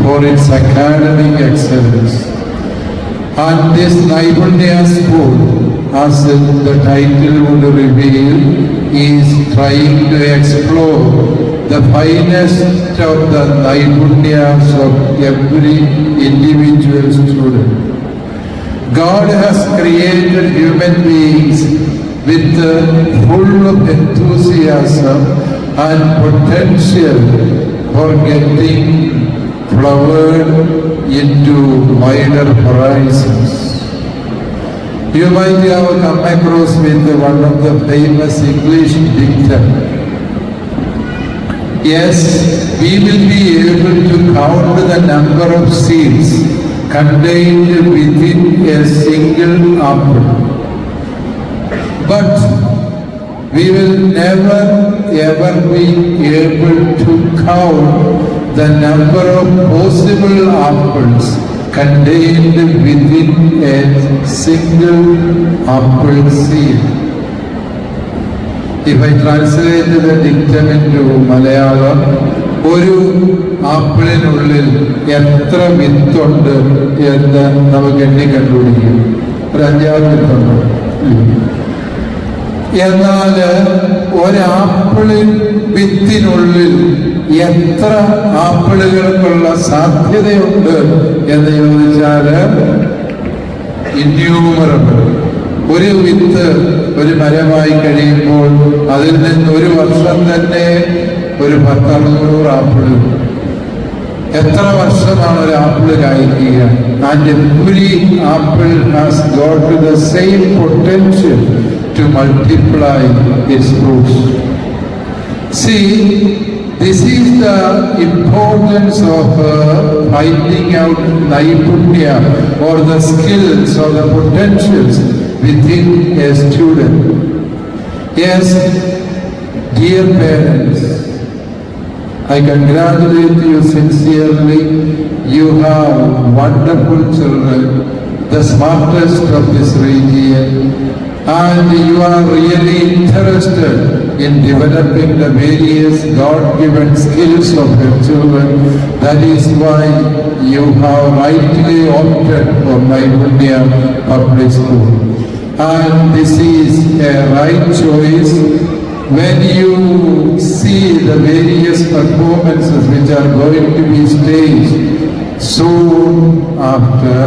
for its academic excellence. And this Naipunnya school, as the title would reveal, is trying to explore the finest of the Naipunyas of every individual student. God has created human beings with full of enthusiasm and potential for getting flowered into wider horizons. You might have come across with one of the famous English dictum. Yes, we will be able to count the number of seeds contained within a single apple, but we will never ever be able to count the number of possible apples contained within a single apple seed. If I translate the dictum into Malayalam, ഒരു ആപ്പിളിനുള്ളിൽ എത്ര വിത്തുണ്ട് എന്ന് നമുക്ക് എണ്ണി കണ്ടുപിടിക്കും. ഒരു 5-6 വിത്തുണ്ട്. എന്നാൽ ഒരാപ്പിളിൻ വിത്തിനുള്ളിൽ എത്ര ആപ്പിളുകൾക്കുള്ള സാധ്യതയുണ്ട് എന്ന് ചോദിച്ചാൽ ഇൻന്യൂമറബിൾ. ഒരു വിത്ത് ഒരു മരമായി കഴിയുമ്പോൾ അതിൽ നിന്ന് ഒരു വർഷം തന്നെ ഒരു 10-600 ആപ്പിൾ. എത്ര വർഷമാണ് ഒരു ആപ്പിൾ കായ്ക്കുക? And every apple has got to the same potential to multiply its fruits. See, this is the importance of finding out Naipunya or the skills or the potentials within a student. Yes, dear parents, I congratulate you sincerely. You have wonderful children, the smartest of this region. And you are really interested in developing the various God-given skills of your children. That is why you have rightly opted for Naipunnya Public School. And this is a right choice. When you see the various performances which are going to be staged soon after,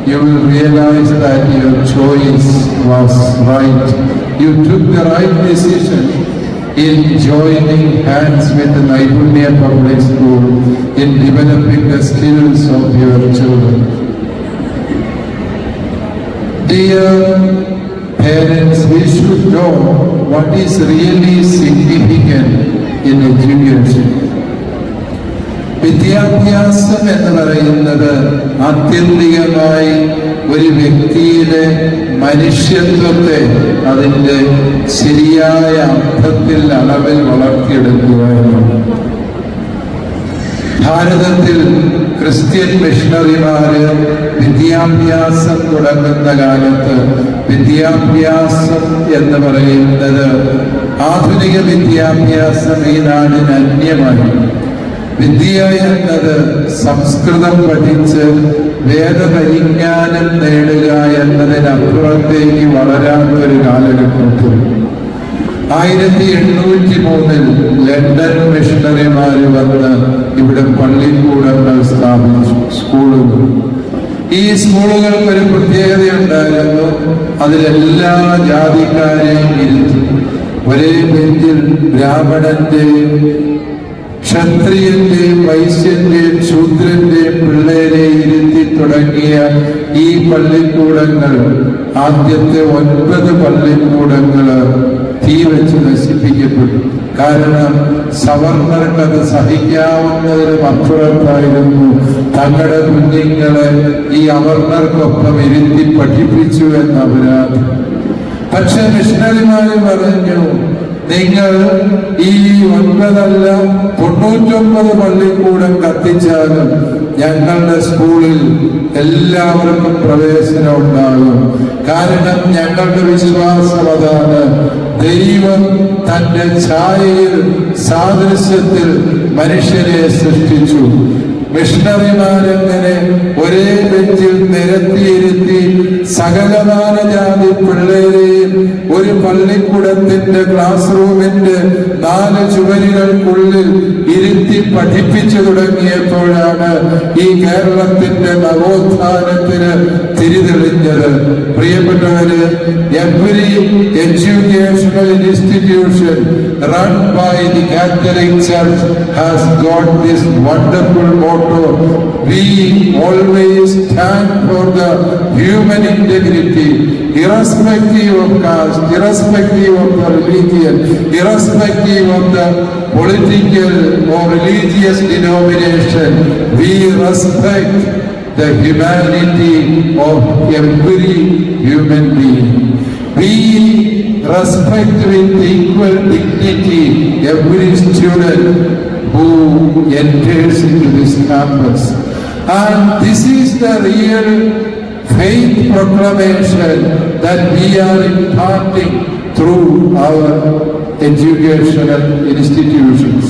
you will realize that your choice was right. You took the right decision in joining hands with the Naipunnya Public School in developing the skills of your children. Dear parents, we should know what is really significant in education. വിദ്യാഭ്യാസം എന്ന് പറയുന്നത് ആത്യന്തികമായി ഒരു വ്യക്തിയുടെ മനുഷ്യത്വത്തെ അതിൻ്റെ ശരിയായ അർത്ഥത്തിൽ അളവിൽ വളർത്തിയെടുക്കുക എന്നാണ്. ഭാരതത്തിൽ ക്രിസ്ത്യൻ മിഷണറിമാര് വിദ്യാഭ്യാസം തുടങ്ങുന്ന കാലത്ത് വിദ്യാഭ്യാസം എന്ന് പറയുന്നത് ആധുനിക വിദ്യാഭ്യാസം ഈ നാടിന് അന്യമായി. വിദ്യ എന്നത് സംസ്കൃതം പഠിച്ച് വേദപരിജ്ഞാനം നേടുക എന്നതിനപ്പുറത്തേക്ക് വളരാത്തൊരു കാലഘട്ടത്തിൽ 1803 ലണ്ടൻ മിഷണറിമാർ വന്ന് ഇവിടെ പള്ളിക്കൂടങ്ങൾ സ്ഥാപിച്ചു, സ്കൂളുകൾ. ഈ സ്കൂളുകൾക്ക് ഒരു പ്രത്യേകതയുണ്ടായിരുന്നു. അതിലെല്ലാ ജാതിക്കാരെയും ഇരുത്തി ഒരേ ബെഞ്ചിൽ ബ്രാഹ്മണന്റെയും ക്ഷത്രിയന്റെയും വൈശ്യന്റെയും ശൂദ്രന്റെയും പിള്ളേരെ ഇരുത്തി തുടങ്ങിയ ഈ പള്ളിക്കൂടങ്ങൾ ആദ്യത്തെ 9 പള്ളിക്കൂടങ്ങൾ തീ വെച്ച് നശിപ്പിക്കപ്പെട്ടു. കാരണം സവർണർക്കത് സഹിക്കാവുന്നതിനും അപ്പുറത്തായിരുന്നു തങ്ങളുടെ കുഞ്ഞുങ്ങളെ ഈ അവർണർക്കൊപ്പം ഇരുത്തി പഠിപ്പിച്ചു എന്ന അപരാധം. പക്ഷെ മിഷണറിമാര് പറഞ്ഞു, നിങ്ങൾ ഈ 9 99 പള്ളിക്കൂടം കത്തിച്ചാലും ഞങ്ങളുടെ സ്കൂളിൽ എല്ലാവർക്കും പ്രവേശനം ഉണ്ടാകും. കാരണം ഞങ്ങളുടെ വിശ്വാസം അതാണ്, ദൈവം തന്റെ ഛായയിൽ സാദൃശ്യത്തിൽ മനുഷ്യനെ സൃഷ്ടിച്ചു. മിഷണറിമാരെങ്ങനെ ഒരേ ബെഞ്ചിൽ നിരത്തിയിരുത്തി സകലമാന ജാതി പിള്ളേരെയും ഒരു പള്ളിക്കൂടത്തിന്റെ ക്ലാസ് റൂമിന്റെ 4 ചുവരുകൾക്കുള്ളിൽ ഇരുത്തി പഠിപ്പിച്ചു തുടങ്ങിയപ്പോഴാണ് ഈ കേരളത്തിന്റെ നവോത്ഥാനത്തിന് തിരിതെളിഞ്ഞത്. പ്രിയപ്പെട്ടവര്, every educational institution run by the Catholic church has got this wonderful motto: we always stand for the human integrity, irrespective of caste, irrespective of the religion, irrespective of the political or religious denomination. We respect the humanity of every human being. We respect with equal dignity every student who enters into this campus. And this is the real faith proclamation that we are imparting through our educational institutions.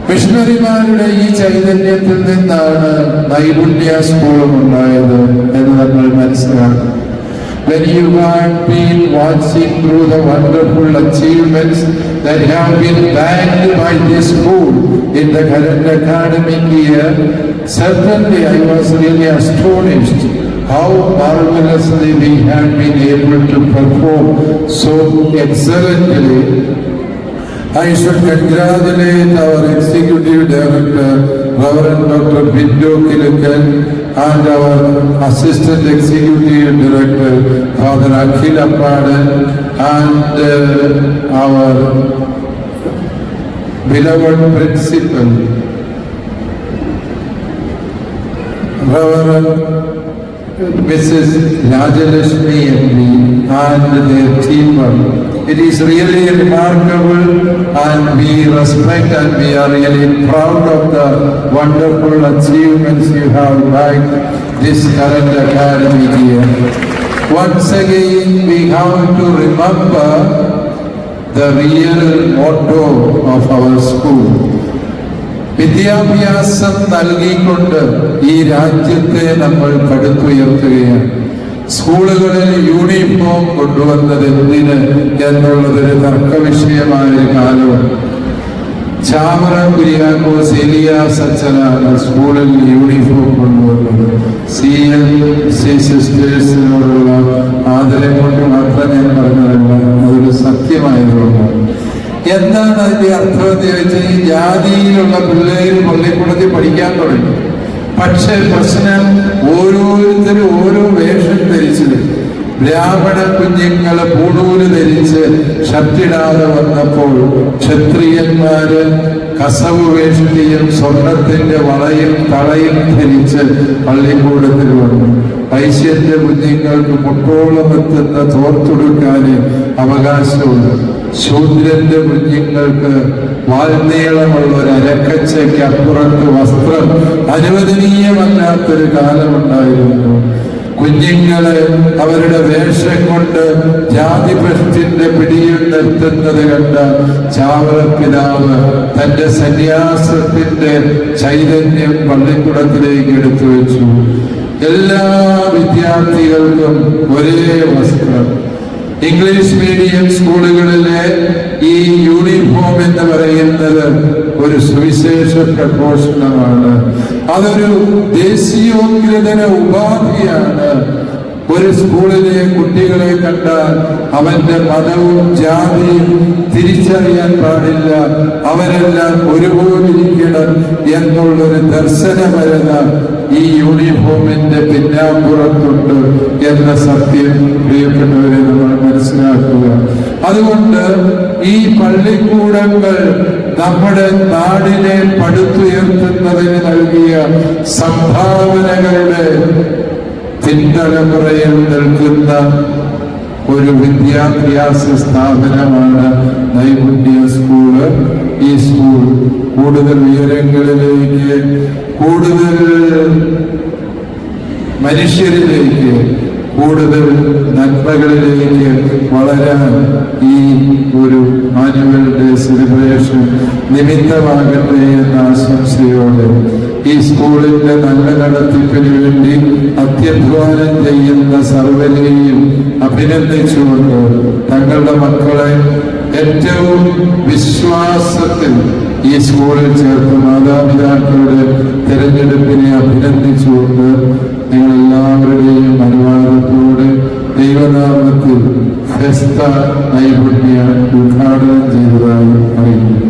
മിഷണറിമാരുടെ ഈ ചൈതന്യത്തിൽ നിന്നാണ് നൈപുണ്യ സ്കൂളും ഉണ്ടായത് എന്ന് നമ്മൾ മനസ്സിലാക്കും. When you have been watching through the wonderful achievements that have been bagged by this school in the current academic year, certainly I was really astonished how marvelously we have been able to perform so excellently. I should congratulate our Executive Director, Reverend Dr. Bindu Kilakal, and our Assistant Executive Director, Father Akhil Appadan, and our beloved Principal, Reverend Mrs. Rajalashmi MP, and their teamwork. It is really remarkable, and we respect and we are really proud of the wonderful achievements you have made this current academic year. Once again, we have to remember the real motto of our school. വിദ്യാഭ്യാസം നൽകിക്കൊണ്ട് ഈ രാജ്യത്തെ നമ്മൾ പടുത്തുയർത്തുകയാണ്. സ്കൂളുകളിൽ uniform കൊണ്ടുവന്നത് എന്തിന് എന്നുള്ളതൊരു തർക്കവിഷയമായൊരു കാലമാണ്. ചാമറ കുര്യാക്കോസ് ഏലിയാസ് അച്ഛനാണ് സ്കൂളിൽ യൂണിഫോം കൊണ്ടുവന്നത്. CLC സിസ്റ്റേഴ്സിനോടുള്ള ആദരം കൊണ്ട് മാത്രം ഞാൻ പറഞ്ഞതല്ല, അതൊരു സത്യമായതുകൊണ്ടാണ്. എന്താണ് അതിന്റെ അർത്ഥം എന്ന് ചോദിച്ചാൽ, ഈ ജാതിയിലുള്ള പിള്ളേർ പള്ളിക്കൂടത്തിൽ പഠിക്കാൻ തുടങ്ങി. പക്ഷെ പ്രശ്നം, ഓരോരുത്തരും ഓരോ വേഷം ധരിച്ചു. ബ്രാഹ്മണ കുഞ്ഞുങ്ങള് പൂണൂല് ധരിച്ച് ഷർട്ടിടാതെ വന്നപ്പോൾ ക്ഷത്രിയന്മാര് കസവ് വേഷ്ടിയും സ്വർണത്തിന്റെ വളയും തളയും ധരിച്ച് പള്ളിക്കൂടത്തിൽ വന്നു. വൈശ്യന്റെ കുഞ്ഞുങ്ങൾക്ക് മുട്ടോളം എത്തുന്ന തോർത്തൊടുക്കാന് അവകാശമുണ്ട്. ശൂദ്രന്റെ കുഞ്ഞുങ്ങൾക്ക് വാൽനീളമുള്ള ഒരു അരക്കച്ചയ്ക്ക് അപ്പുറത്ത് വസ്ത്രം അനുവദനീയമല്ലാത്തൊരു കാലമുണ്ടായിരുന്നു. കുഞ്ഞുങ്ങളെ അവരുടെ വേഷം കൊണ്ട് ജാതിപക്ഷത്തിന്റെ പിടിയിൽ നിർത്തുന്നത് കണ്ട ചാവറ പിതാവ് തന്റെ സന്യാസത്തിന്റെ ചൈതന്യം പള്ളിക്കൂടത്തിലേക്ക് എടുത്തു വെച്ചു. എല്ലാ വിദ്യാർത്ഥികൾക്കും ഒരേ വസ്ത്രം. ഇംഗ്ലീഷ് മീഡിയം സ്കൂളുകളിലെ ഈ യൂണിഫോം എന്ന് പറയുന്നത് ഒരു സുവിശേഷ പ്രഘോഷണമാണ്. അതൊരു ദേശീയോദ്ഗ്രഥന ഉപാധിയാണ്. ഒരു സ്കൂളിലെ കുട്ടികളെ കണ്ടാൽ അവന്റെ മതവും ജാതിയും തിരിച്ചറിയാൻ പാടില്ല, അവരെല്ലാം ഒരുപോലിരിക്കണം എന്നുള്ളൊരു ദർശനപരത ഈ യൂണിഫോമിന്റെ പിന്നാമ്പുറത്തുണ്ട് എന്ന സത്യം പ്രിയപ്പെട്ടവരെ നമ്മൾ മനസ്സിലാക്കുക. അതുകൊണ്ട് ഈ പള്ളിക്കൂടങ്ങൾ നമ്മുടെ നാടിനെ പടുത്തുയർത്തുന്നതിന് നൽകിയ സംഭാവനകളുടെ പിൻതലമുറയിൽ നിൽക്കുന്ന ഒരു വിദ്യാഭ്യാസ സ്ഥാപനമാണ് നൈപുണ്യ സ്കൂള്. ഈ സ്കൂൾ കൂടുതൽ ഉയരങ്ങളിലേക്ക്, കൂടുതൽ മനുഷ്യരിലേക്ക്, കൂടുതൽ നന്മകളിലേക്ക് വളരാൻ ഈ ഒരു ആനുവൽ ഡേ സെലിബ്രേഷൻ നിമിത്തമാകട്ടെ എന്ന ആശംസയോടെ ഈ സ്കൂളിന്റെ നല്ല നടത്തിപ്പിന് വേണ്ടി അത്യധ്വാനം ചെയ്യുന്ന സർവരെയും അഭിനന്ദിച്ചുകൊണ്ട് തങ്ങളുടെ മക്കളെ ഏറ്റവും വിശ്വാസത്തിൽ ഈ സ്കൂളിൽ ചേർത്ത് മാതാപിതാക്കളുടെ തിരഞ്ഞെടുപ്പിനെ അഭിനന്ദിച്ചുകൊണ്ട് നിങ്ങളെല്ലാവരുടെയും അനുവാദത്തോടെ ദൈവനാമത്തിൽ ഫെസ്ത നൈപുണ്യ ഉദ്ഘാടനം ചെയ്തതായി അറിയിക്കുന്നു.